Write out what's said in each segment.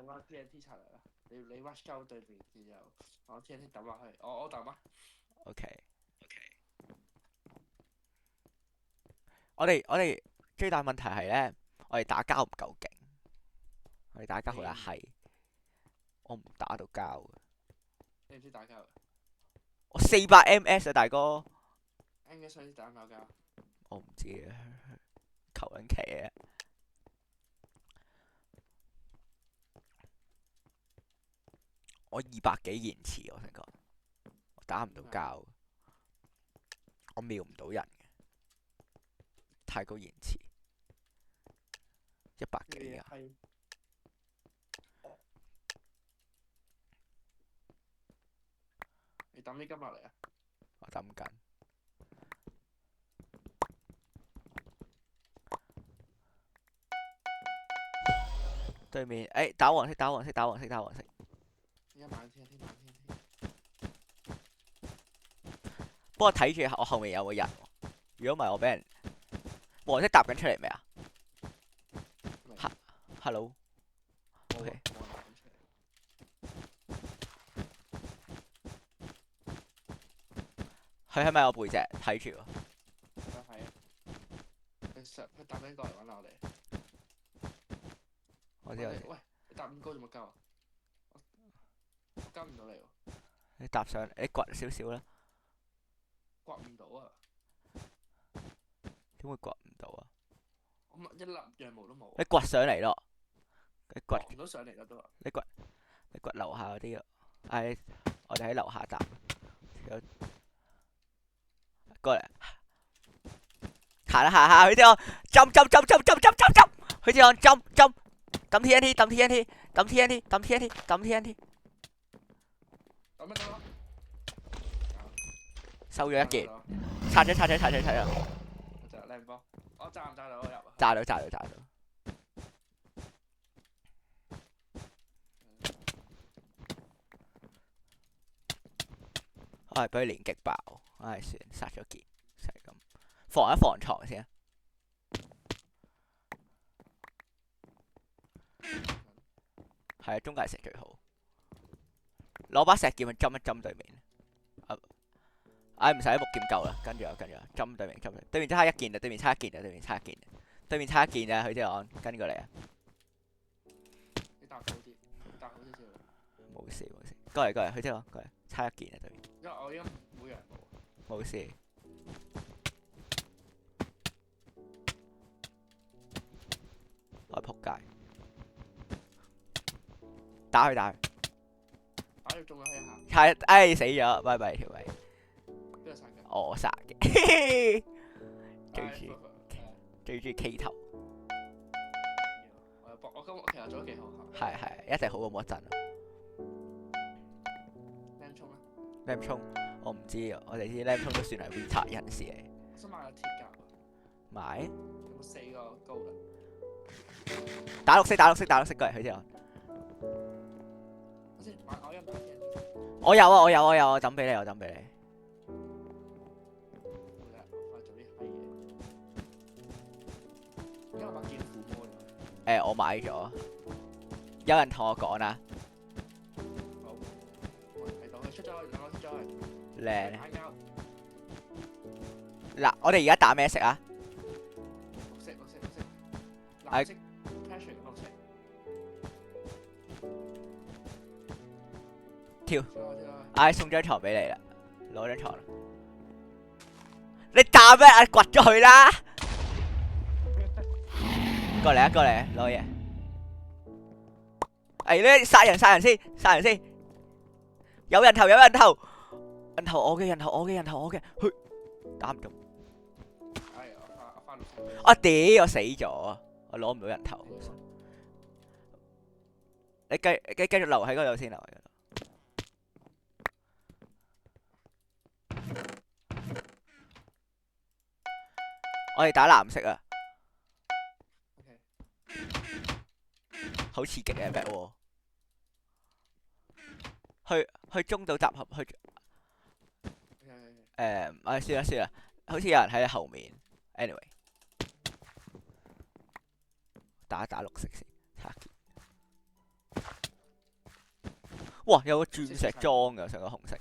兩個 TNT 拆嚟啦，你 rush 鳩對面，然後我 TNT 抌落去，我抌啊。OK，我哋最大問題係咧，我哋打交唔夠勁，我哋打交好乸閪，我唔打到交嘅。你唔知打交我400 ms 啊，大哥， ？M 嘅上次打唔打交？我唔知啊，求緊其啊！我200幾延遲，我想講，我打唔到交，我瞄唔到人嘅，太高延遲，100幾啊！你抌啲金落嚟啊！我抌緊。對面，打黃色，打黃色，打黃色，打黃色。一晚 TNT 晚 TNT。不過睇住我後面有個人喎，如果唔係我俾人黃色搭緊出嚟未啊？Hello。OK。佢係咪我背脊睇住喎？係啊。佢搭緊過嚟揾我哋。我知我知。喂，你搭咁高做乜鳩啊？我跟唔到你喎。你搭上，你掘少少啦。掘唔到啊！點會掘唔到啊？我乜一粒羊毛都冇。你掘上嚟咯。你掘唔到上嚟就得啦。你掘樓下嗰啲咯。我哋喺樓下搭。過嚟。行啦行下，佢啲我浸，佢啲我浸，抌 TNT，抌 TNT，抌 TNT，抌 TNT，抌 TNT。抌乜得咯？收咗一件，拆咗。就靚波，我炸唔炸到我入啊？炸到。我係俾佢連擊爆，唉算，殺咗件，就係咁。防一防床先啊。係啊，中間石最好。攞把石劍去針對面。唔使木劍夠啦，跟住針對面，對面差一件啊，對面差一件啊，佢啲我跟過嚟啊。你搭好啲，搭好少少。冇事，過嚟，佢啲我過嚟，差一件啊對面。因為我而家冇羊毛。冇事。我仆街。打佢。打咗中咗佢一下。係，死咗，拜拜條尾。邊個殺嘅？我殺嘅。最中意 K 頭。我今日其實做得幾好下。係，一定好過冇一陣。Lam 衝啊！ Lam 衝，我唔知啊，我哋啲 Lam 衝都算係 retard 人士嚟。我想買個鐵甲啊！買？有冇4個高啦？打綠色過嚟，佢啲我。我先買，我一買 TNT。我有啊，我抌俾你。好啦，我快做啲閪嘢。因為我把劍撫摸咗。我買咗。有人同我講啦。好。睇到佢出咗去，兩個出咗去。靚。打交。嗱，我哋而家打咩色啊？綠色。藍色。Passion 綠色。跳。跳。送張床俾你啦，攞張床啦。你打咩？掘咗佢啦！過嚟，攞嘢。呢殺人先。有人頭，我嘅，去打唔中。我翻綠色。我屌，我死咗，我攞唔到人頭。你繼續留喺嗰度先，我哋打藍色啊。好刺激啊！咩喎？去中島集合去。算啦，好似有人喺你後面。Anyway， 打綠色先。哇！有個鑽石裝㗎，上個紅色。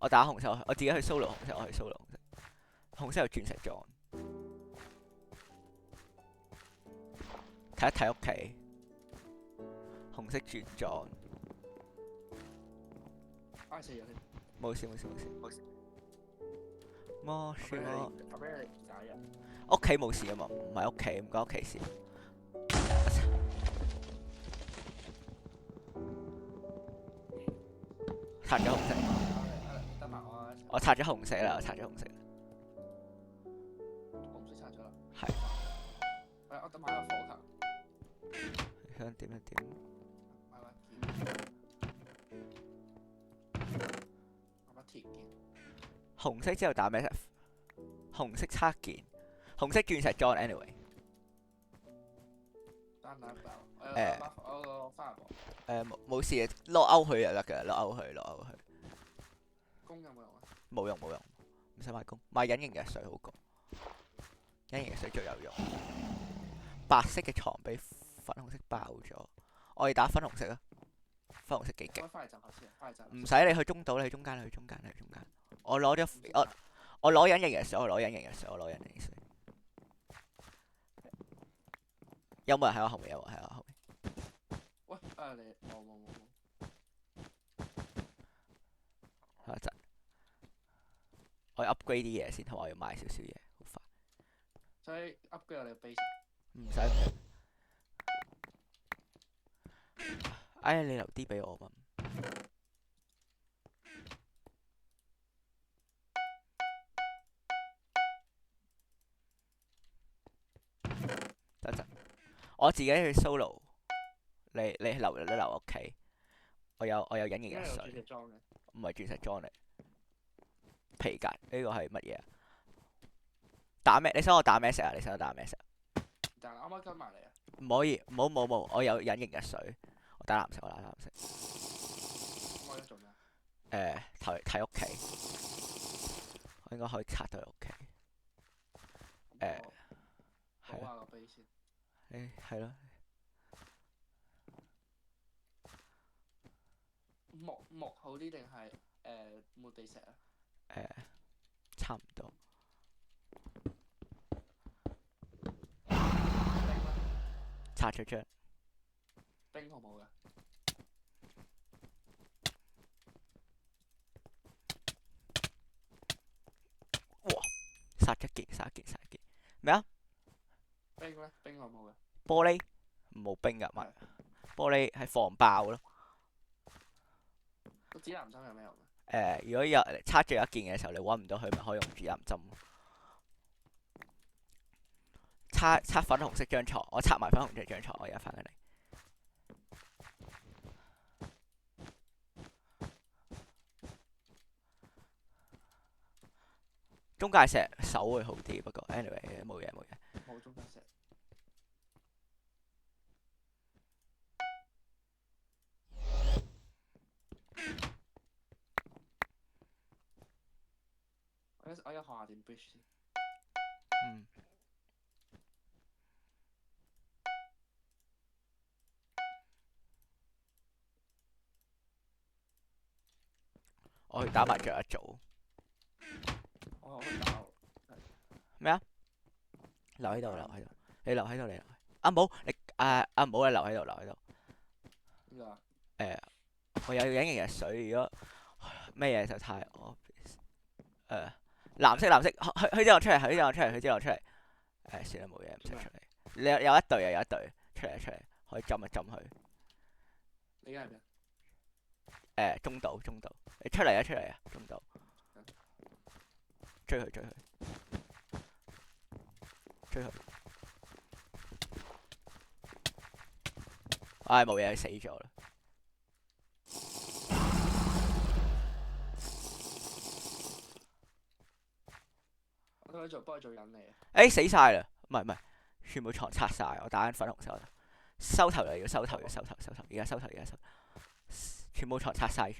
我打紅色，我自己去 solo 紅色，我去 solo 紅色。紅色有鑽石裝。睇一睇屋企，紅色鑽裝。I 死咗添。冇事冇事冇事冇事。冇事冇。我俾你解人。屋企冇事啊嘛，唔係屋企，唔關屋企事。拆咗紅色。得埋我。我拆咗紅色啦，我拆咗紅色。我唔識拆咗啦。係。我等埋個火球。你想點就點。買把劍。買把鐵劍。紅色之後打咩色？紅色測件，紅色鑽石裝 anyway。單打爆。我個花火。冇事嘅，落勾佢就得㗎，落勾佢，落勾佢。弓有冇用啊？冇用冇用，唔使買弓，買隱形藥水好過。隱形藥水最有用。白色嘅床俾粉紅色爆咗，我哋打粉紅色啊！粉紅色幾勁。翻嚟集合先，翻嚟集合。唔使你去中島，你去中間，你去中間，你去中間。我攞咗我攞隱形藥水，我攞隱形藥水，我攞隱形藥水。有冇人喺我後面？有冇人喺我後面？喂，你冇。等一陣，我要 upgrade 啲嘢先，同埋我要買少少嘢，好快。所以 upgrade 我哋個 base。唔使唔使。哎，你留啲俾我嘛。等一陣，我自己去 solo。你留屋企。我有隱形藥水。唔係鑽石裝嚟。皮革呢個係乜嘢啊？打咩？你想我打咩石啊？你想我打咩石？但係啱啱跟埋你啊！唔可以，冇，我有隱形藥水。我打藍色，我打藍色。我而家做咩？睇屋企。我應該可以拆到你屋企。係咯。個 base 先。係咯。木好啲定係抹地石啊？差唔多。拆咗張。冰好冇㗎？哇！殺一件。咩啊？冰咧？冰好冇㗎？玻璃冇冰㗎，咪玻璃係防爆咯。個指南針有咩用啊？如果有拆咗一件嘅時候，你揾唔到佢，咪可以用指南針。拆粉紅色張床，我拆埋粉紅色張床，我而家翻緊嚟。中介石手會好啲，不過 anyway 冇嘢。冇中介石。我而家學下點 bridge 先。我去打埋最後一組。我去打。咩啊？留喺度。你留喺度。啊冇，你冇，你留喺度。點解？我有隱形藥水，如果咩嘢就太obvious。藍色，佢之後出嚟。算啦，冇嘢，唔使出嚟。你有一隊，出嚟，可以浸一浸佢。你而家係咩？中島，你出嚟啊，中島。追佢。唉，冇嘢，佢死咗啦。我幫佢做引嚟啊！死晒啦！唔係，全部床拆晒。我打緊粉紅色。收頭，而家收頭。全部床拆晒。而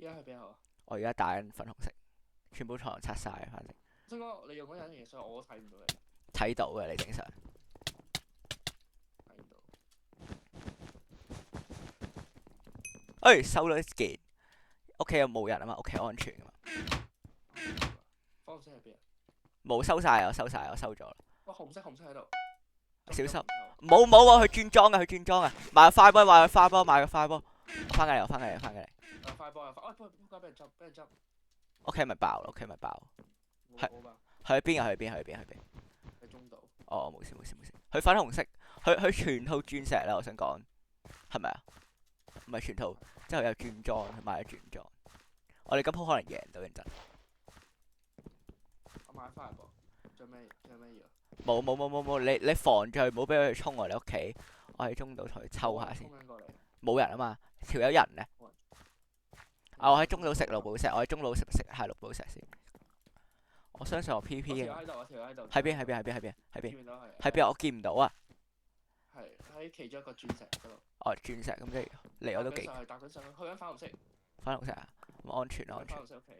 家去邊啊？我而家打緊粉紅色，全部床拆晒，反正。我想講你用嗰隱形所以我都睇唔到你。睇到嘅，你正常。睇唔到。哎，收咗件，屋企又冇人啊嘛，屋企安全啊嘛，粉紅色喺邊啊？冇收晒，我收晒，我收咗啦。哇，紅色喺度。小心中冇啊，佢轉裝啊，佢轉裝啊，買個快波，買個快波，買個快波，翻緊嚟，翻緊嚟，翻緊嚟。快波啊！快，喂，仆街俾人執，俾人執。屋企咪爆咯，屋企咪爆。係我吧，去邊啊？去邊？去邊？去邊？喺中島。哦，冇事冇事冇事。佢粉紅色，佢全套鑽石啦，我想講，係咪啊？唔係全套，之後有轉裝，佢買咗轉裝。我哋今鋪可能贏到認真。我買翻嚟噃。最尾要。冇，你防住佢，唔好俾佢衝我哋屋企。我喺中島同佢抽下先。衝緊過嚟。冇人啊嘛，條友人咧。啊！我喺中島食綠寶石，我喺中島食下綠寶石先。我相信我 PP 嘅。喺度，喺度。喺邊？喺邊？喺邊？喺邊？喺邊？見到係。喺邊？我見唔到啊！係喺其中一個鑽石嗰度。哦，鑽石咁即係離我都幾。搭緊上去，去緊粉紅色。粉紅石啊，咁安全啊，安全。粉紅色屋企。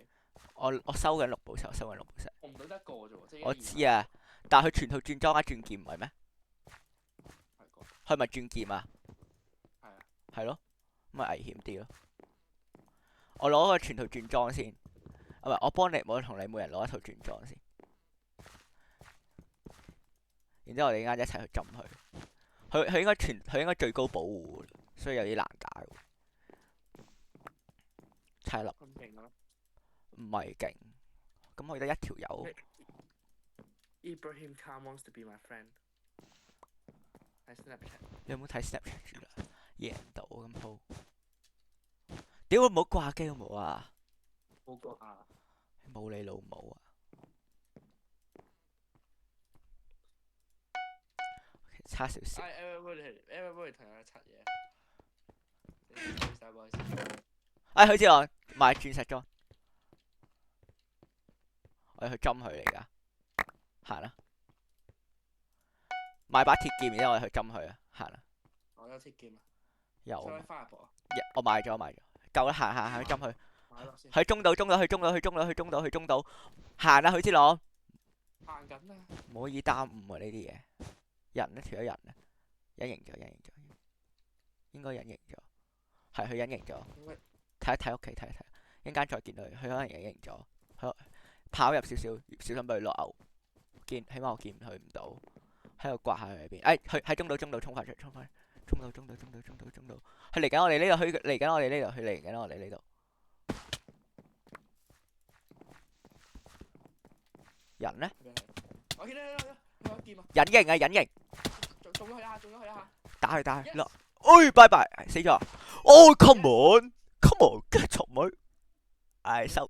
我收緊綠寶石，我收緊綠寶石。我唔到得一個啫喎，即係。我知啊，但係佢全套轉裝加轉劍唔係咩？係個。佢咪轉劍啊？係啊。係咯，咁咪危險啲咯。我攞個全套轉裝先，唔係我幫你，我同你每人攞一套轉裝先。然之後我哋啱一齊去浸佢。佢應該最高保護，所以有啲難打喎。差粒。咁勁啊！唔係勁，咁我得一條友。Ibrahim Khan wants to be my friend。喺 Snapchat。你有冇睇 Snapchat 住啦？贏到咁鋪。屌，唔好掛機好冇啊！冇個啊！冇你老母啊！差少少。everybody 同我柒嘢。哎，許志昂買鑽石裝，我要去針佢嚟㗎，行啦！買把鐵劍，然之後我哋去針佢啊，行啦！我有鐵劍啊！有。我買咗，夠啦，行去針佢。買落先。去中島，去中島，行啦，許志朗。行緊啊！唔可以耽誤啊呢啲嘢。人咧，條咗人啊，隱形咗，應該隱形咗，係佢隱形咗。睇一睇屋企，睇一睇，一陣間再見到佢，佢可能隱形咗，佢跑入少少，小心俾佢落牛。起碼我見佢唔到，喺度刮下佢喺邊。佢喺中島衝翻出嚟，中島，佢嚟緊我哋呢度，佢嚟緊我哋呢度。人咧？我見到佢有劍啊！隱形啊，隱形！中咗佢一下。打佢落。哎，拜拜，死咗。哦，come on，get 蟲妹。收。